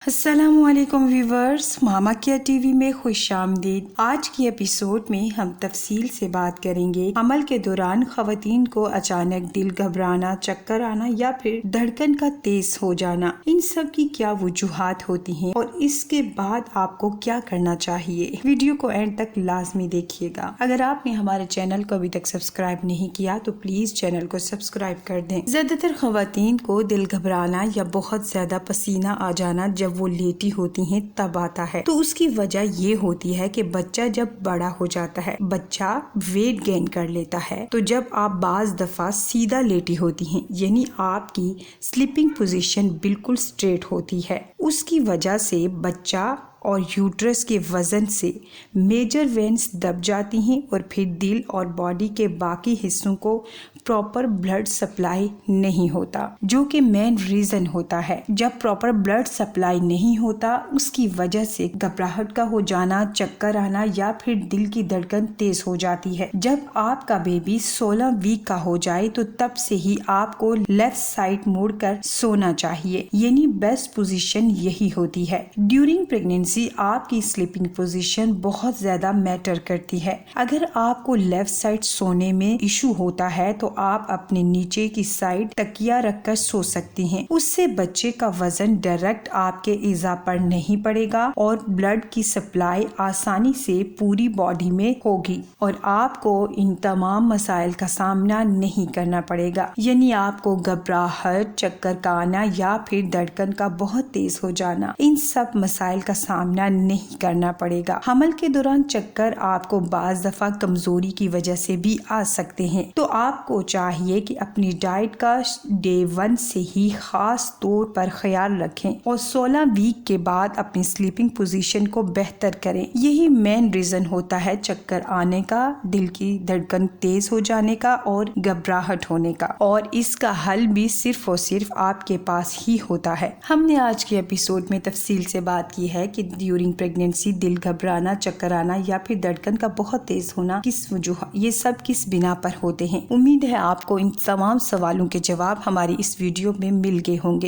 السلام علیکم ویورز، ماما care T V میں خوش آمدید۔ آج کی ایپیسوڈ میں ہم تفصیل سے بات کریں گے حمل کے دوران خواتین کو اچانک دل گھبرانا، چکر آنا یا پھر دھڑکن کا تیز ہو جانا، ان سب کی کیا وجوہات ہوتی ہیں اور اس کے بعد آپ کو کیا کرنا چاہیے۔ ویڈیو کو اینڈ تک لازمی دیکھیے گا۔ اگر آپ نے ہمارے چینل کو ابھی تک سبسکرائب نہیں کیا تو پلیز چینل کو سبسکرائب کر دیں۔ زیادہ تر خواتین کو دل گھبرانا یا بہت زیادہ پسینہ آ جانا جب وہ لیٹی ہوتی ہیں تب آتا ہے، تو اس کی وجہ یہ ہوتی ہے کہ بچہ جب بڑا ہو جاتا ہے، بچہ ویٹ گین کر لیتا ہے، تو جب آپ بعض دفعہ سیدھا لیٹی ہوتی ہیں، یعنی آپ کی سلیپنگ پوزیشن بالکل سٹریٹ ہوتی ہے، اس کی وجہ سے بچہ اور یوٹرس کے وزن سے میجر وینز دب جاتی ہیں اور پھر دل اور باڈی کے باقی حصوں کو پراپر بلڈ سپلائی نہیں ہوتا، جو کہ مین ریزن ہوتا ہے۔ جب پراپر بلڈ سپلائی نہیں ہوتا، اس کی وجہ سے گھبراہٹ کا ہو جانا، چکر آنا یا پھر دل کی دھڑکن تیز ہو جاتی ہے۔ جب آپ کا بیبی 16 ویک کا ہو جائے تو تب سے ہی آپ کو لیفٹ سائڈ مڑ کر سونا چاہیے، یعنی بیسٹ پوزیشن یہی ہوتی ہے۔ ڈیورنگ پریگنینسی آپ کی سلیپنگ پوزیشن بہت زیادہ میٹر کرتی ہے۔ اگر آپ کو لیفٹ سائڈ سونے میں ایشو ہوتا ہے تو آپ اپنے نیچے کی سائڈ تکیہ رکھ کر سو سکتی ہیں، اس سے بچے کا وزن ڈائریکٹ آپ کے اعضاء پر نہیں پڑے گا اور بلڈ کی سپلائی آسانی سے پوری باڈی میں ہوگی اور آپ کو ان تمام مسائل کا سامنا نہیں کرنا پڑے گا، یعنی آپ کو گھبراہٹ، چکر کا آنا یا پھر دھڑکن کا بہت تیز ہو جانا، ان سب مسائل کا سامنا نہیں کرنا پڑے گا۔ حمل کے دوران چکر آپ کو بعض دفعہ کمزوری کی وجہ سے بھی آ سکتے ہیں، تو آپ کو چاہیے کہ اپنی ڈائٹ کا ڈے 1 سے ہی خاص طور پر خیال رکھیں اور 16 ویک کے بعد اپنی سلیپنگ پوزیشن کو بہتر کریں۔ یہی مین ریزن ہوتا ہے چکر آنے کا، دل کی دھڑکن تیز ہو جانے کا اور گھبراہٹ ہونے کا، اور اس کا حل بھی صرف اور صرف آپ کے پاس ہی ہوتا ہے۔ ہم نے آج کے ایپیسوڈ میں تفصیل سے بات کی ہے کہ ڈیورنگ پریگنینسی دل گھبرانا، چکر آنا یا پھر دھڑکن کا بہت تیز ہونا یہ سب کس بنا پر ہوتے ہیں۔ امید ہے آپ کو ان تمام سوالوں کے جواب ہماری اس ویڈیو میں مل گئے ہوں گے۔